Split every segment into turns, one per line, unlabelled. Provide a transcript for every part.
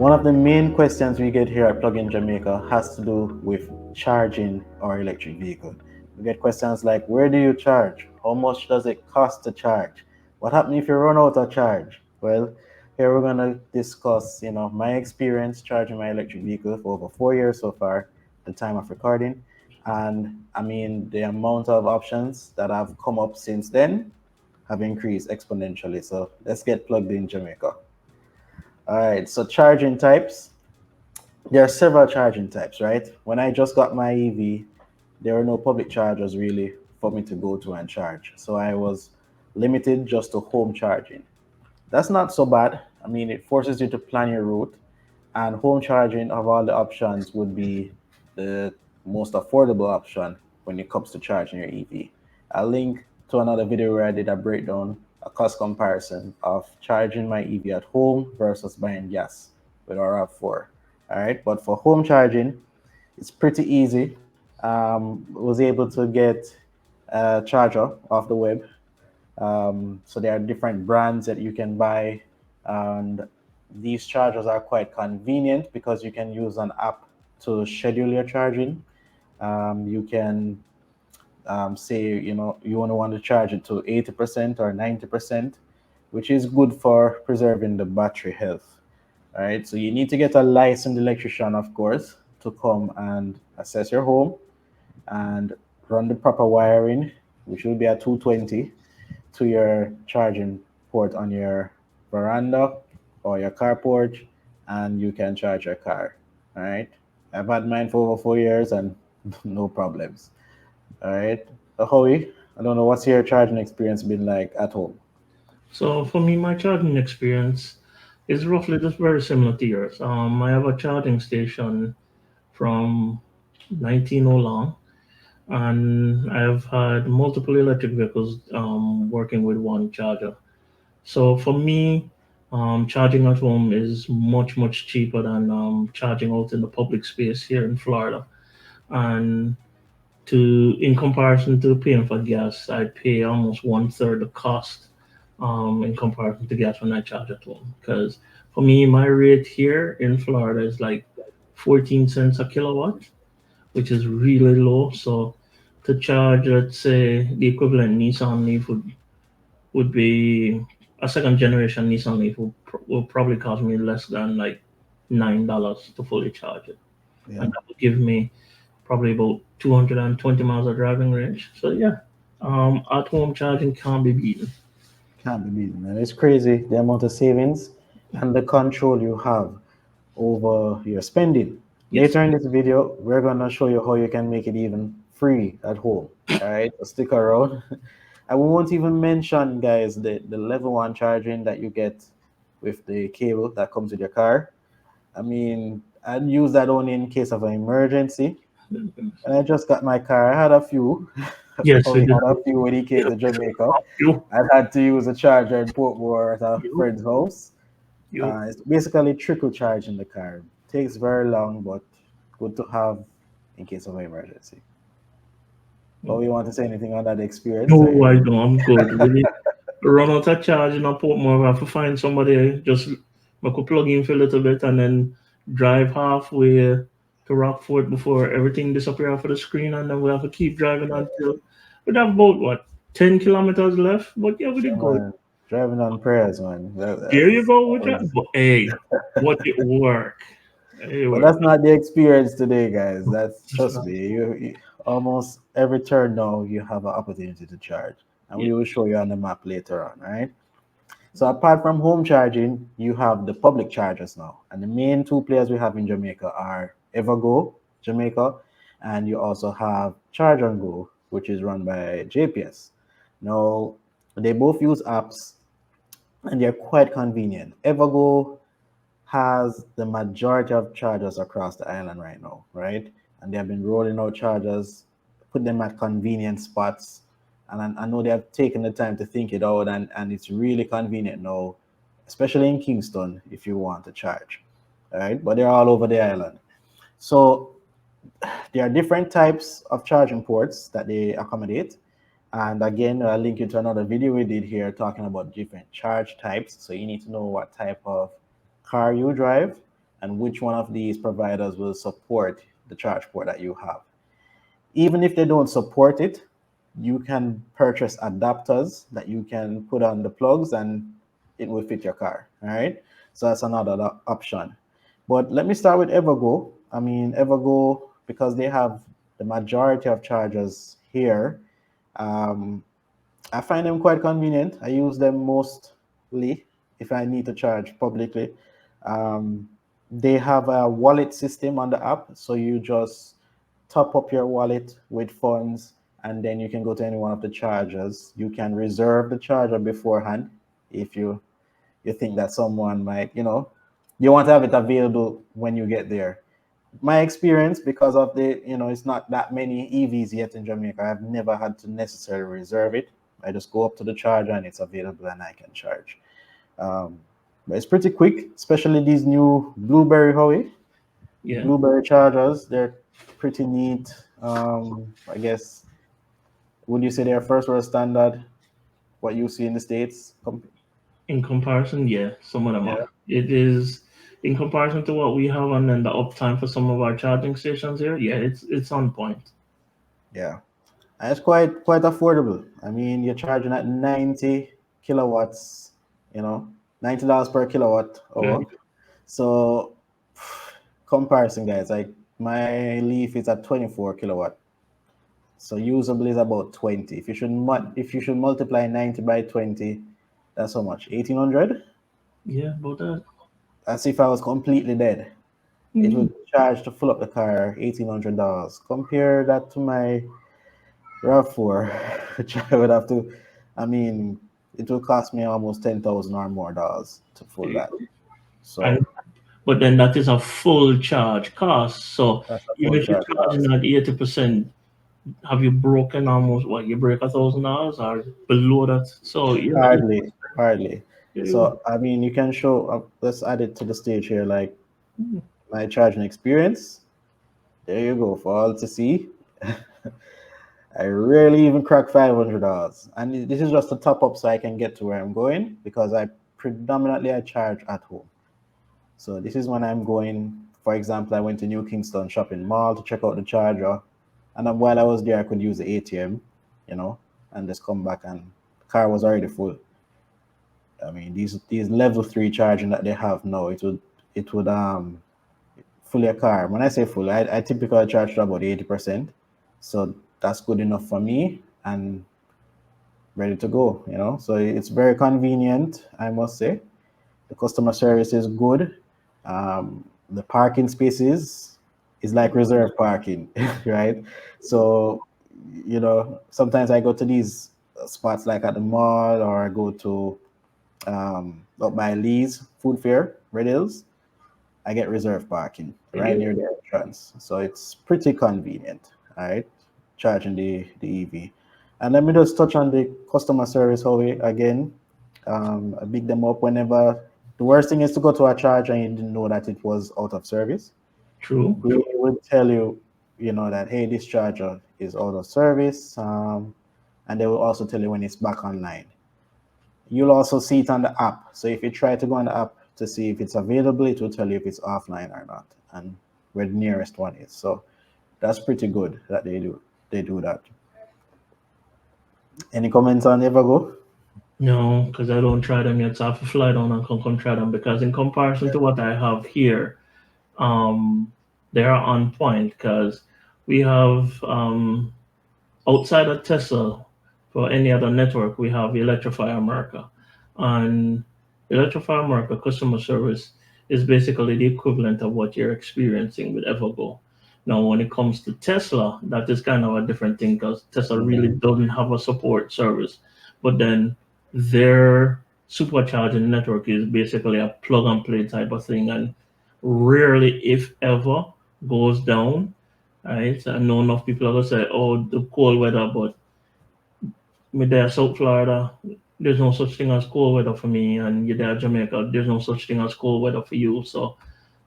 One of the main questions we get here at Plug-in Jamaica has to do with charging our electric vehicle. We get questions like, where do you charge? How much does it cost to charge? What happens if you run out of charge? Well, here we're gonna discuss, my experience charging my electric vehicle for over 4 years so far, the time of recording, and I mean the amount of options that have come up since then have increased exponentially. So let's get plugged in Jamaica. All right, so charging types. There are several charging types, right? When I just got my EV, there were no public chargers really for me to go to and charge. So I was limited just to home charging. That's not so bad. I mean, it forces you to plan your route, and home charging of all the options would be the most affordable option when it comes to charging your EV. I'll link to another video where I did a breakdown, a cost comparison of charging my EV at home versus buying gas with our RAV4. All right, but for home charging, it's pretty easy. Was able to get a charger off the web. So there are different brands that you can buy, and these chargers are quite convenient because you can use an app to schedule your charging. You can say you only want to charge it to 80% or 90%, which is good for preserving the battery health. All right, so you need to get a licensed electrician, of course, to come and assess your home and run the proper wiring, which will be a 220 to your charging port on your veranda or your carport, and you can charge your car. All right. I've had mine for over 4 years and no problems. All right. So Howie, I don't know what's your charging experience been like at home.
So for me, my charging experience is roughly just very similar to yours. I have a charging station from 19 and I've had multiple electric vehicles working with one charger. So for me, charging at home is much cheaper than charging out in the public space here in Florida. And to in comparison to paying for gas, I pay almost one third the cost in comparison to gas when I charge at home. Because for me, my rate here in Florida is like 14 cents a kilowatt, which is really low. So to charge, let's say, the equivalent Nissan Leaf would be a second generation Nissan Leaf will probably cost me less than like $9 to fully charge it, and
Yeah,
that would give me probably about 220 miles of driving range. So yeah, at home charging can't be beaten.
can't be beaten. And it's crazy the amount of savings and the control you have over your spending.
Yes.
Later in this video, we're gonna show you how you can make it even free at home. All right, so stick around. And we won't even mention, guys, the level one charging that you get with the cable that comes with your car. I mean, I'd use that only in case of an emergency. When I just got my car, I had a few.
Yes,
Oh,
we
we
do.
had a few when he came to Jamaica.
You,
I had to use a charger in Portmore at a
you,
friend's house.
you.
It's basically trickle charge in the car. Takes very long, but good to have in case of an emergency. Oh, you want to say anything on that experience? Or
No,
you
I don't. I'm good. Really, run out of charge in a Portmore. I have to find somebody just I could plug in for a little bit and then drive halfway to Rockford before everything disappear off of the screen, and then we have to keep driving until we have about what 10 kilometers left. But yeah, we did
yeah,
good.
man, driving on prayers, man.
There you
That's
go with that.
always,
But hey, what it work? It
but
work.
that's not the experience today, guys. That's
It's
trust
not-
me. You almost every turn now you have an opportunity to charge, and
Yeah.
we will show you on the map later on. Right. So apart from home charging, you have the public chargers now, and the main two players we have in Jamaica are Evergo, Jamaica, and you also have Charge and Go, which is run by JPS. Now they both use apps, and they're quite convenient. Evergo has the majority of chargers across the island right now, right? And they have been rolling out chargers, put them at convenient spots. And I know they have taken the time to think it out, and it's really convenient now, especially in Kingston if you want to charge. All right, but they're all over the island. So there are different types of charging ports that they accommodate. And again, I'll link you to another video we did here talking about different charge types. So you need to know what type of car you drive and which one of these providers will support the charge port that you have. Even if they don't support it, you can purchase adapters that you can put on the plugs and it will fit your car. All right. So that's another option. But let me start with Evergo. I mean, Evergo, because they have the majority of chargers here, um, I find them quite convenient. I use them mostly if I need to charge publicly. Um, they have a wallet system on the app, so you just top up your wallet with funds, and then you can go to any one of the chargers. You can reserve the charger beforehand if you think that someone might, you want to have it available when you get there. My experience, because of it's not that many EVs yet in Jamaica, I've never had to necessarily reserve it. I just go up to the charger and it's available and I can charge. um, but it's pretty quick, especially these new blueberry Howie
Yeah.
blueberry chargers. They're pretty neat. I guess, would you say they're first world standard, what you see in the states?
In comparison, yeah, some of them
Yeah,
are. It is in comparison to what we have, and then the uptime for some of our charging stations here. Yeah, it's on point.
yeah. And it's quite affordable. I mean, you're charging at 90 kilowatts, you know, $90 per kilowatt
Very
hour. So comparison, guys, like my Leaf is at 24 kilowatt. So usable is about 20. If you should multiply 90 by 20, that's how much? 1800?
yeah, about that.
As if I was completely dead. It
Mm,
would charge to fill up the car $1,800. Compare that to my RAV4, which I would have to, I mean, it will cost me almost 10,000 or more dollars to
there
fill
you
that.
go.
So
And but then that is a full charge cost. So
that's a
even
full
if you're
charge
charging
cost.
at 80%, have you broken almost what you break $1,000 or below that? So
Hardly, hardly.
there you go.
So, I mean, you can show, let's add it to the stage here, like
Mm,
my charging experience. There you go, for all to see. I rarely even crack $500, and this is just a top up so I can get to where I'm going because I charge at home. So this is when I'm going. For example, I went to New Kingston Shopping Mall to check out the charger, and then while I was there, I could use the ATM, you know, and just come back, and the car was already full. I mean, these level three charging that they have now, it would fill your car. When I say full, I typically charge to about 80%, so that's good enough for me and ready to go. So it's very convenient, I must say. The customer service is good. The parking spaces is like reserve parking, right? So, sometimes I go to these spots like at the mall, or I go to up by Lee's Food Fair, Red Hills. I get reserve parking
there
right
you
near the entrance. So it's pretty convenient, all right, charging the EV. And let me just touch on the customer service, how we, again, I big them up whenever. The worst thing is to go to a charge and you didn't know that it was out of service.
True,
They
true.
would tell you, that, hey, this charger is out of service. And they will also tell you when it's back online. You'll also see it on the app. So if you try to go on the app to see if it's available, it will tell you if it's offline or not and where the nearest one is. So that's pretty good that they do that. Any comments on Evergo?
No, because I don't try them yet. So I have to fly down and come try them because in comparison to what I have here, um, they are on point because we have outside of Tesla, for any other network, we have Electrify America. And Electrify America customer service is basically the equivalent of what you're experiencing with Evergo. Now, when it comes to Tesla, that is kind of a different thing because Tesla really
Mhm.
doesn't have a support service. But then their supercharging network is basically a plug and play type of thing and rarely, if ever, goes down, right? I know enough people are gonna say, "Oh, the cold weather," but me there, South Florida, there's no such thing as cold weather for me, and you there, Jamaica, there's no such thing as cold weather for you. So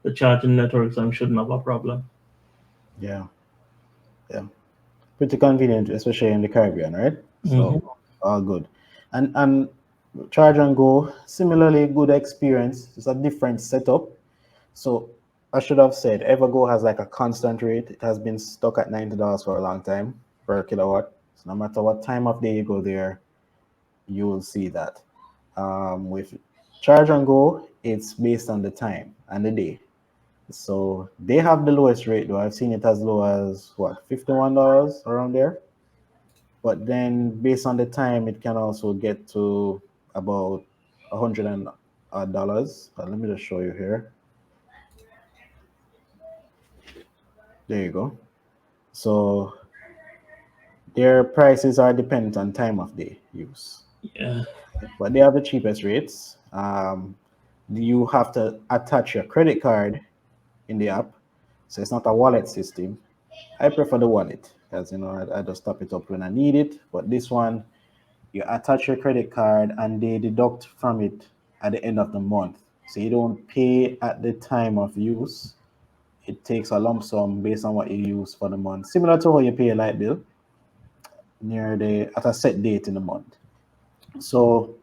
the charging networks, I shouldn't have a problem.
Yeah, yeah, pretty convenient, especially in the Caribbean, right?
Hmm.
So all good. And charge and go, similarly good experience. It's a different setup. So I should have said Evergo has like a constant rate. It has been stuck at $90 for a long time per kilowatt. So no matter what time of day you go there, you will see that. With Charge and Go, it's based on the time and the day. So they have the lowest rate though. I've seen it as low as what, $51 around there. But then based on the time, it can also get to about $100 Let me just show you here. There you go. So their prices are dependent on time of day use,
Yeah.
but they have the cheapest rates. You have to attach your credit card in the app, so it's not a wallet system. I prefer the wallet because I just top it up when I need it. But this one, you attach your credit card and they deduct from it at the end of the month. So you don't pay at the time of use. It takes a lump sum based on what you use for the month, similar to how you pay a light bill near the at a set date in the month. So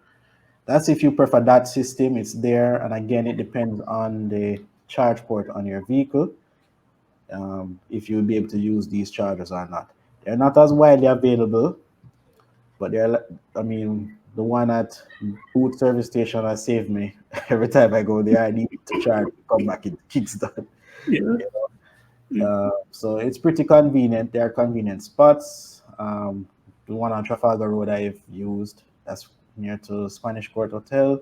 that's if you prefer that system, it's there. And again, it depends on the charge port on your vehicle, if you'll be able to use these chargers or not. They're not as widely available, but I mean, the one at boot service station has saved me. Every time I go there, I need to charge, come back, it kicks down.
Yeah.
So it's pretty convenient. There are convenient spots. The one on Trafalgar Road I've used, that's near to Spanish Court Hotel.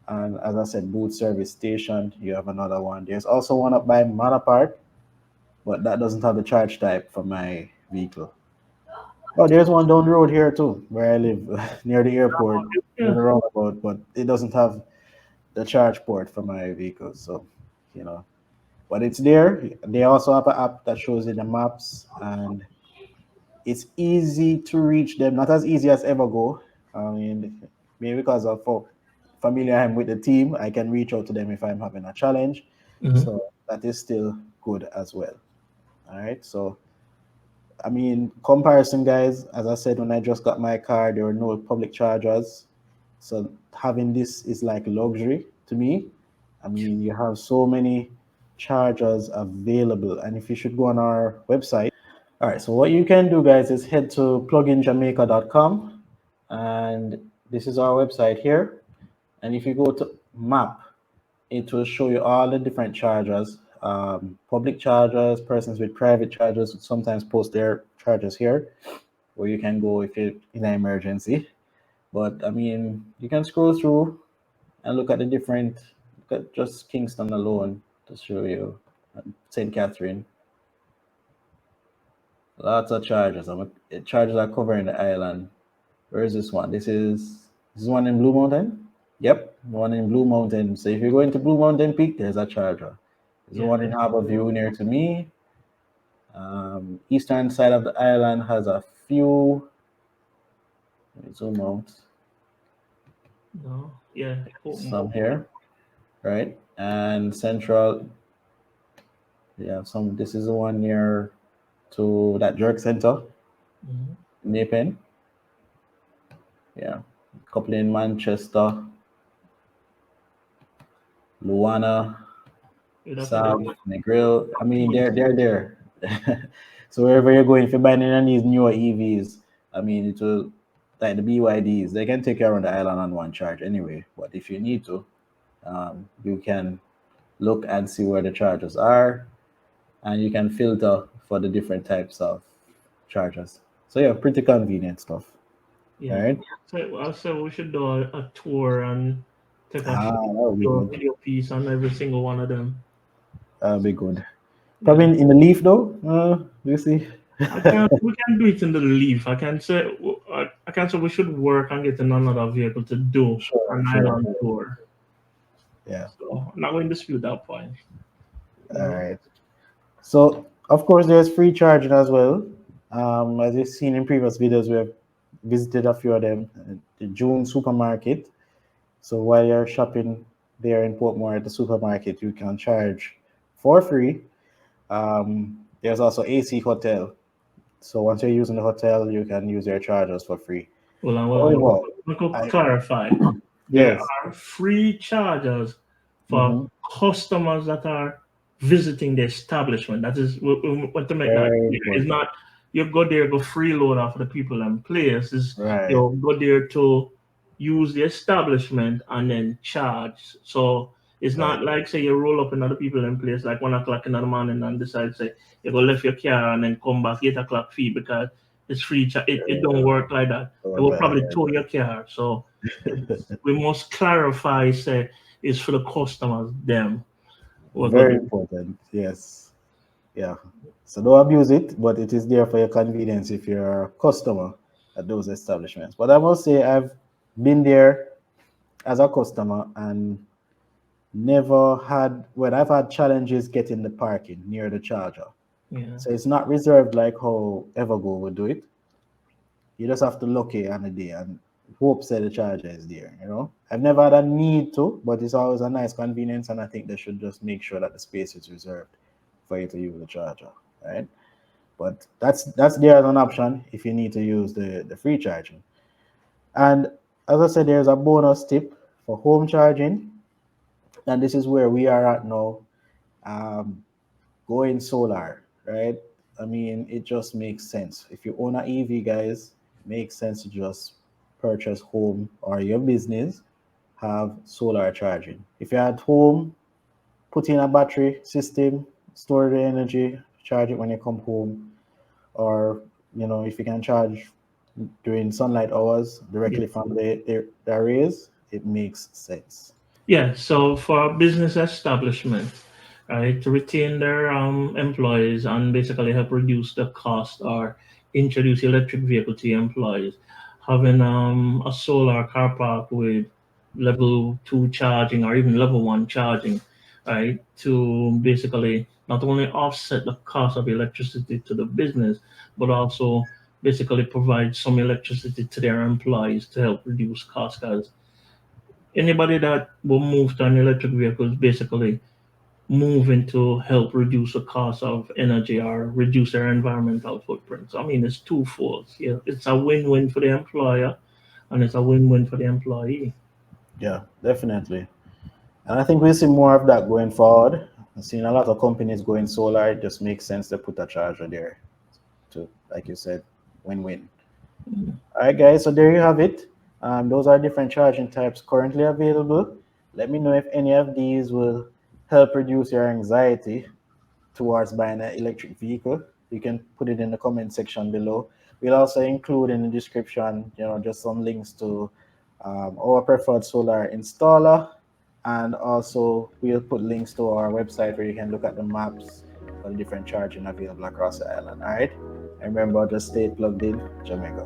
And as I said, Boot Service Station, you have another one. There's also one up by Manor Park, but that doesn't have the charge type for my vehicle. Oh, there's one down the road here too, where I live, near the airport, near
Yeah.
the roundabout, but it doesn't have the charge port for my vehicle. So, you know, but it's there. They also have an app that shows you the maps, and it's easy to reach them. Not as easy as Evergo. I mean, maybe because of how familiar I'm with the team, I can reach out to them if I'm having a challenge.
Hmm.
So that is still good as well. All right. So I mean, comparison, guys. As I said, when I just got my car, there were no public chargers. So having this is like luxury to me. I mean, you have so many chargers available, and if you should go on our website. All right, so what you can do, guys, is head to pluginjamaica.com, and this is our website here. And if you go to map, it will show you all the different chargers, public chargers, persons with private chargers sometimes post their chargers here, where you can go if you're in an emergency. But I mean, you can scroll through and look at the different, look at just Kingston alone to show you, St. Catherine. Lots of chargers. Chargers are covering the island. Where is this one? This is one in Blue Mountain. Yep, one in Blue Mountain. So if you're going to Blue Mountain Peak, there's a charger. There's
Yeah.
one in Harbor View near to me. Eastern side of the island has a few. Let me zoom out.
No. Yeah.
Some here, right? And central, yeah, some. This is the one near to that jerk center,
Mm-hmm.
Napen. Yeah, couple in Manchester, Luana,
You'd have to
Saab,
do
Negril. I mean,
it.
they're there. So wherever you're going, if you're buying any of these newer EVs, I mean, it will like the BYDs. They can take you around the island on one charge anyway. But if you need to, you can look and see where the chargers are, and you can filter for the different types of chargers. So yeah, pretty convenient stuff. All
Yeah.
right.
So I said we should do a tour and take a
Ah,
short
that would be good.
video piece on every single one of them.
That would be good. Probably
Yeah.
in the Leaf though. You see.
I can We can do it in the leaf. I can say we should work on getting another vehicle to do
Sure,
an
sure.
island tour.
Yeah.
So I'm not going to dispute that point. You
All
know.
right. So, of course, there's free charging as well. As you've seen in previous videos, we have visited a few of them. The June supermarket. So, while you're shopping there in Portmore at the supermarket, you can charge for free. There's also AC Hotel. So, once you're using the hotel, you can use your chargers for free.
Well,
However,
I could
I,
clarify. There
yes.
are free chargers for
Hmm.
customers that are visiting the establishment. That is, we want to make that
Very
clear. It's
important.
not you go there go freeload off the people and place. Is
Right.
you go there to use the establishment and then charge. So it's
Right.
not like say you roll up another people in place like 1 o'clock in the morning and decide say you go left your car and then come back 8 o'clock fee because it's free. It don't
Yeah.
work like that. They
Don't
will
let that
probably
get
tow your car. So we must clarify say it's for the customers them. We're
very
good.
important. Yes. Yeah. So don't abuse it, but it is there for your convenience if you're a customer at those establishments. But I must say I've been there as a customer and never had well, I've had challenges getting the parking near the charger.
Yeah.
So it's not reserved like how Evergo would do it. You just have to look it on the day and hope that the charger is there. I've never had a need to, but it's always a nice convenience, and I think they should just make sure that the space is reserved for you to use the charger, right? But that's there as an option if you need to use the free charging. And as I said, there's a bonus tip for home charging, and this is where we are at now. Um, Going solar, right? I mean, it just makes sense. If you own an EV, guys, it makes sense to just purchase home or your business have solar charging. If you're at home, put in a battery system, store the energy, charge it when you come home, or if you can charge during sunlight hours
Yeah.
directly from the arrays, it makes sense.
Yeah. So for a business establishment, right, to retain their employees and basically help reduce the cost or introduce electric vehicle to your employees, having a solar car park with level 2 charging or even level 1 charging, right, to basically not only offset the cost of electricity to the business, but also basically provide some electricity to their employees to help reduce costs. Because anybody that will move to an electric vehicle is basically moving to help reduce the cost of energy or reduce their environmental footprint. So I mean, it's twofold. Yeah, it's a win-win for the employer and it's a win-win for the employee.
Yeah, definitely. And I think we'll see more of that going forward. I've seen a lot of companies going solar. It just makes sense to put a charger there to, like you said, win-win. All right, guys. So there you have it. Those are different charging types currently available. Let me know if any of these will help reduce your anxiety towards buying an electric vehicle. You can put it in the comment section below. We'll also include in the description, just some links to our preferred solar installer, and also we'll put links to our website where you can look at the maps for the different charging available across the island. All right, and remember, just stay plugged in, Jamaica.